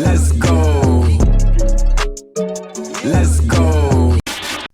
Let's go. Let's go.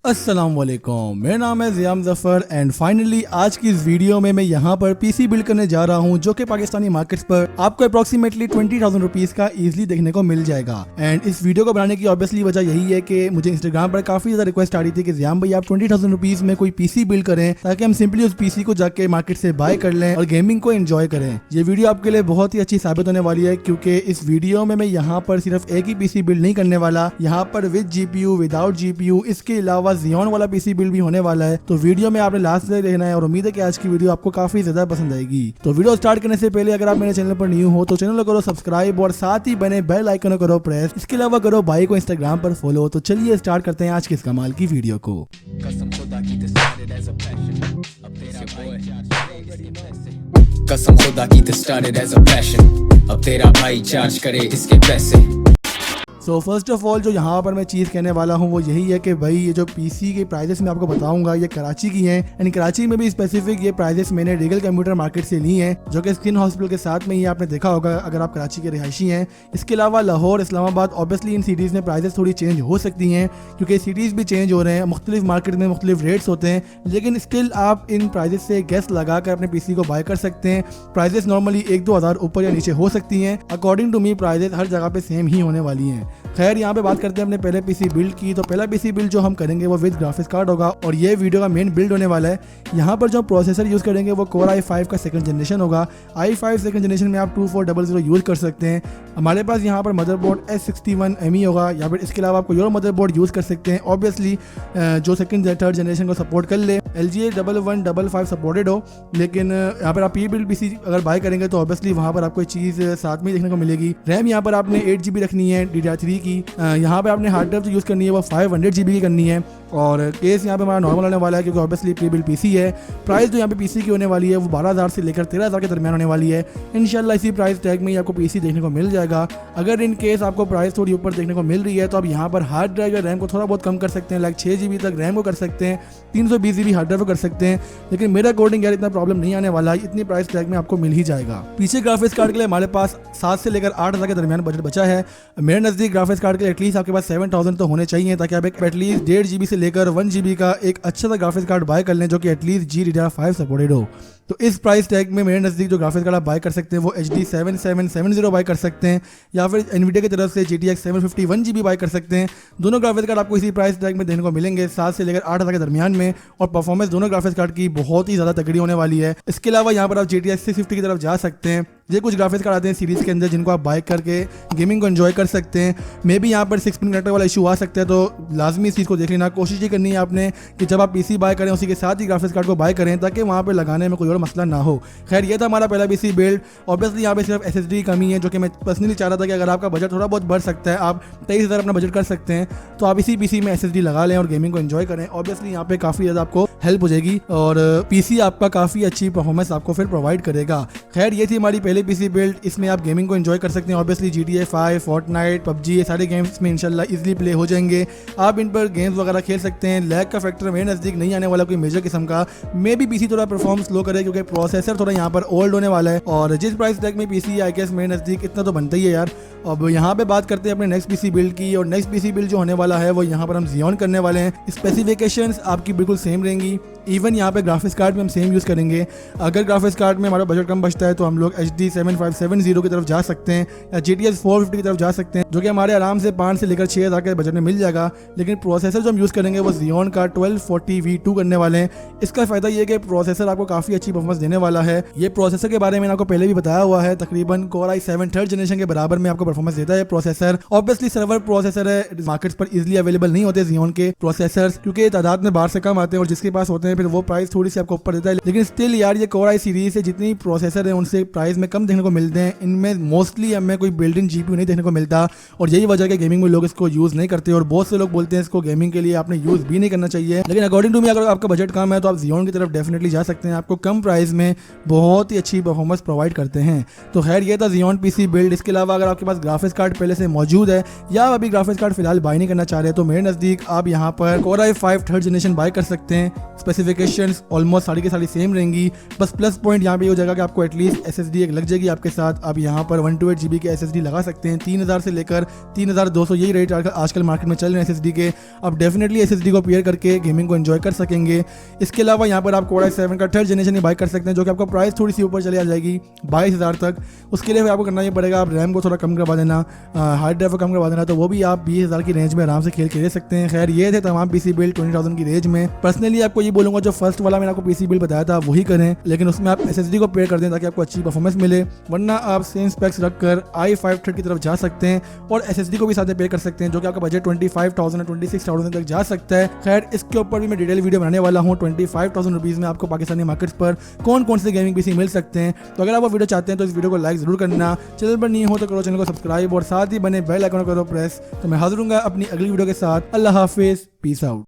अस्सलामुअलैकुम, मेरा नाम है ज़ियाम ज़फ़र एंड फाइनली आज की इस वीडियो में मैं यहाँ पर पीसी बिल्ड करने जा रहा हूँ जो कि पाकिस्तानी मार्केट्स पर आपको अप्रॉक्सीमेटली 20,000 रुपीज़ का इजीली देखने को मिल जाएगा। एंड इस वीडियो को बनाने की ऑब्वियसली वजह यही है कि मुझे इंस्टाग्राम पर काफ़ी ज़्यादा रिक्वेस्ट आ रही थी कि ज़ियाम भाई आप 20,000 रुपीज़ में कोई पीसी बिल्ड करें ताकि हम सिंपली उस पीसी को जाके मार्केट से बाय कर लें और गेमिंग को एंजॉय करें। ये वीडियो आपके लिए बहुत ही अच्छी साबित होने वाली है क्योंकि इस वीडियो में मैं यहाँ पर सिर्फ एक ही पीसी बिल्ड नहीं करने वाला, यहाँ पर विद जीपीयू विदाउट जीपीयू, इसके अलावा ज़ियोन वाला पीसी बिल्ड भी होने वाला है। तो वीडियो में आपने लास्ट तक देखना है और उम्मीद है कि आज की वीडियो आपको काफी ज्यादा पसंद आएगी। तो वीडियो स्टार्ट करने से पहले अगर आप मेरे चैनल पर न्यू हो तो चैनल को करो सब्सक्राइब और साथ ही बने बेल आइकन को करो प्रेस। इसके अलावा करो भाई को इंस्टाग्राम पर फॉलो। तो चलिए स्टार्ट करते हैं आज की इस कमाल की वीडियो को। कसम खुदा की स्टार्टेड एज अ पैशन, अब तेरा भाई चार्ज करे इसके पैसे। सो फर्स्ट ऑफ ऑल जो यहाँ पर मैं चीज़ कहने वाला हूँ वो यही है कि भाई ये जो पीसी के प्राइजेस मैं आपको बताऊंगा ये कराची की हैं एंड कराची में भी स्पेसिफिक ये प्राइजेस मैंने रीगल कंप्यूटर मार्केट से ली हैं जो कि स्किन हॉस्पिटल के साथ में ही आपने देखा होगा अगर आप कराची के रिहायशी हैं। इसके अलावा Lahore, Islamabad, obviously in cities में प्राइजेस थोड़ी चेंज हो सकती हैं क्योंकि सिटीज़ भी चेंज हो रहे हैं, मुख्तलिफ मार्केट में मुख्तलिफ रेट्स होते हैं, लेकिन स्टिल आप इन प्राइजेस से गेस लगा कर अपने पीसी को बाय कर सकते हैं। प्राइजेस नॉर्मली 1-2 हज़ार ऊपर या नीचे हो सकती हैं। अकॉर्डिंग टू मी प्राइजेस हर जगह पे सेम ही होने वाली हैं। खैर यहाँ पे बात करते हैं अपने पहले पीसी बिल्ड की। तो पहला पीसी बिल्ड जो हम करेंगे वो विद ग्राफिक्स कार्ड होगा और ये वीडियो का मेन बिल्ड होने वाला है। यहाँ पर जो प्रोसेसर यूज़ करेंगे वो Core i5 का सेकंड जनरेशन होगा। i5 सेकंड जनरेशन में आप 2400 यूज़ कर सकते हैं। हमारे पास यहाँ पर मदरबोर्ड S61ME होगा या फिर इसके अलावा आप कोई और मदरबोर्ड यूज़ कर सकते हैं, ऑब्वियसली जो सेकंड थर्ड जनरेशन को सपोर्ट कर ले। LGA 1155 सपोर्टेड हो, लेकिन यहाँ पर आप ये बिल्ड पीसी अगर बाय करेंगे तो ऑब्वियसली वहाँ पर आपको चीज़ साथ में देखने को मिलेगी। रैम यहाँ पर आपने 8GB रखनी है DDR3 की। यहाँ पे आपने हार्ड ड्राइव जो यूज़ करनी है वो 500GB की करनी है और केस यहाँ पे हमारा नॉर्मल होने वाला है क्योंकि ऑब्वियसली प्री बिल्ड पीसी है। प्राइस जो यहाँ पे पीसी की होने वाली है वो 12,000 से लेकर 13,000 के दरमियान होने वाली है। इंशाल्लाह इसी प्राइस टैग में ही आपको पीसी देखने को मिल जाएगा। अगर इन केस आपको प्राइस थोड़ी ऊपर देखने को मिल रही है तो आप यहाँ पर हार्ड ड्राइव या रैम को थोड़ा बहुत कम कर सकते हैं, लाइक 6GB तक रैम को कर सकते हैं, 320GB हार्ड ड्राइव को कर सकते हैं, लेकिन मेरे अकॉर्डिंग यार इतना प्रॉब्लम नहीं आने वाला है, इतनी प्राइस टैग में आपको मिल ही जाएगा। पीछे ग्राफिक्स कार्ड के लिए हमारे पास 7 से लेकर 8,000 के दरमियान बजट बचा है। मेरे नज़दीक ग्राफिक्स कार्ड के लिए एटलीस्ट आपके पास 7,000 तो होने चाहिए ताकि आप एक एटलीस्ट 1.5GB से लेकर 1GB का एक अच्छा सा ग्राफिक्स कार्ड बाय कर लें जो कि एटलीस्ट GDDR5 सपोर्टेड हो। तो इस प्राइस टैग में मेरे नज़दीक जो ग्राफिक्स कार्ड आप बाय कर सकते हैं वो HD 7770 बाय कर सकते हैं या फिर NVIDIA की तरफ से GTX 750 1GB बाय कर सकते हैं। दोनों ग्राफिक्स कार्ड आपको इसी प्राइस टैग में देखने को मिलेंगे 7 से लेकर 8,000 के दरमियान में और परफॉर्मेंस दोनों ग्राफिक्स कार्ड की बहुत ही ज़्यादा तगड़ी होने वाली है। इसके अलावा यहाँ पर आप GTX 650 की तरफ जा सकते हैं। ये कुछ ग्राफिक्स कार्ड आते हैं सीरीज़ के अंदर जिनको आप बाय करके गेमिंग को एंजॉय कर सकते हैं। मे भी यहाँ पर 6 पिन कनेक्टर वाला इशू आ सकता है तो लाजमी इस चीज़ को देख लेना। कोशिश ये करनी है आपने कि जब आप पीसी बाय करें उसी के साथ ही ग्राफिक्स कार्ड को बाय करें ताकि वहाँ पर लगाने में कोई और मसला ना हो। खैर ये था हमारा पहला पीसी बिल्ड। ऑब्वियसली यहाँ पे सिर्फ SSD की कमी है जो कि मैं पर्सनली चाह रहा था कि अगर आपका बजट थोड़ा बहुत बढ़ सकता है, आप 23,000 अपना बजट कर सकते हैं तो आप इसी पीसी में SSD लगा लें और गेमिंग को एंजॉय करें। ऑब्वियसली यहाँ पे काफ़ी ज़्यादा आपको हेल्प हो जाएगी और पीसी आपका काफ़ी अच्छी परफॉर्मेंस आपको फिर प्रोवाइड करेगा। खैर ये थी हमारी पहले पीसी बिल्ड। इसमें आप गेमिंग को एंजॉय कर सकते हैं। ऑब्वियसली GTA 5, Fortnite, PUBG ये सारे गेम्स में इंशाल्लाह इजीली प्ले हो जाएंगे। आप इन पर गेम्स वगैरह खेल सकते हैं। लैग का फैक्टर मेरे नज़दीक नहीं आने वाला कोई मेजर किस्म का। मे भी पीसी थोड़ा परफॉर्म स्लो करे क्योंकि प्रोसेसर थोड़ा यहाँ पर ओल्ड होने वाला है और जिस प्राइस टैग में पीसी आई गेस मेरे नज़दीक इतना तो बनता ही है यार। अब यहाँ पे बात करते हैं अपने नेक्स्ट पीसी बिल्ड की और नेक्स्ट पीसी बिल्ड जो होने वाला है वो यहाँ पर हम ज़ियोन करने वाले हैं। स्पेसिफिकेशंस आपकी बिल्कुल सेम रहेंगी, इवन यहाँ पे ग्राफिक्स कार्ड भी हम सेम यूज़ करेंगे। अगर ग्राफिक्स कार्ड में हमारा बजट कम बचता है तो हम लोग HD 7570 की तरफ जा सकते हैं या GTX 450 की तरफ जा सकते हैं जो कि हमारे आराम से 5 से लेकर 6,000 के बजट में मिल जाएगा। लेकिन प्रोसेसर जो हम यूज़ करेंगे वो ज़ियोन का 1240V2 करने वाले हैं। इसका फ़ायदा ये है कि प्रोसेसर आपको काफ़ी अच्छी परफॉर्मेंस देने वाला है। ये प्रोसेसर के बारे में आपको पहले भी बताया हुआ है, तकरीबन Core i7 थर्ड जनरेशन के बराबर में आपको परफॉर्मेंस देता है प्रोसेसर। ऑब्वियसली सर्वर प्रोसेसर है, मार्केट्स पर इजीली अवेलेबल नहीं होते ज़ियोन के प्रोसेसर्स क्योंकि तादाद में बाहर से कम आते हैं और जिसके पास होते हैं फिर वो प्राइस थोड़ी सी आपको ऊपर देता है। लेकिन स्टिल यार ये Core i सीरीज से जितनी प्रोसेसर है उनसे प्राइस में कम देखने को मिलते हैं। इनमें मोस्टली हमें कोई बिल्ट इन GPU नहीं देखने को मिलता और यही वजह है गेमिंग में लोग इसको यूज़ नहीं करते और बहुत से लोग बोलते हैं इसको गेमिंग के लिए आपने यूज़ भी नहीं करना चाहिए। लेकिन अकॉर्डिंग टू मी अगर आपका बजट कम है तो आप ज़ियोन की तरफ डेफिनेटली जा सकते हैं। आपको कम प्राइस में बहुत ही अच्छी परफॉर्मेंस प्रोवाइड करते हैं। तो खैर ये था Xeon PC बिल्ड। इसके अलावा अगर आपके पास ग्राफिक्स कार्ड पहले से मौजूद है या आप अभी ग्राफिक्स कार्ड फिलहाल बाय नहीं करना चाह रहे तो मेरे नज़दीक आप यहाँ पर Core i5 3rd generation by कर सकते हैं। स्पेसिफिकेशंस ऑलमोस्ट सारी की सारी सेम रहेंगी, बस प्लस पॉइंट यहाँ पे हो जाएगा कि आपको एटलीस्ट SSD एक लग जाएगी आपके साथ। आप यहाँ पर 128 GB के SSD लगा सकते हैं। 3000 से लेकर 3200 यही रेट आजकल मार्केट में चल रहे हैं SSD के। आप डेफिनेटली SSD को पेयर करके गेमिंग को एंजॉय कर सकेंगे। इसके अलावा यहाँ पर आप Core i7 का 3rd जनरेशन ही बाय कर सकते हैं, जो कि आपको प्राइस थोड़ी सी ऊपर चली आ जाएगी 22,000 तक। उसके लिए आपको करना ये पड़ेगा, आप रैम को थोड़ा कम करवा देना, हार्ड ड्राइव को कम करवा देना, तो वो भी आप 20,000 की रेंज में आराम से खेल के ले सकते हैं। खैर ये थे तमाम PC बिल्ड 20,000 की रेंज में। पर्सनली आपको ये बोलूँगा जो फर्स्ट वाला मैंने आपको PC बिल्ड बताया था वही करें, लेकिन उसमें आप SSD को पेयर कर दें ताकि आपको अच्छी परफॉर्मेंस मिले, वरना आप सेम स्पेक्स रखकर i5 3rd की तरफ जा सकते हैं और SSD को भी साथ में पेयर कर सकते हैं, जो कि आपका बजट 25,000 और 26,000 तक जा सकता है। खैर इसके ऊपर भी मैं डिटेल वीडियो बनाने वाला हूँ। 25,000 रुपीज़ में आपको पाकिस्तानी मार्केट्स पर कौन कौन से गेमिंग PC मिल सकते हैं। तो अगर आप वो वीडियो चाहते हैं तो इस वीडियो को लाइक जरूर करना, चैनल पर नहीं हो तो करो चैनल को सब्सक्राइब और साथ ही बने बेल आइकन करो प्रेस। तो मैं हाजिर हूँ अपनी अगली वीडियो के साथ। अल्लाह हाफिज़, पीस आउट।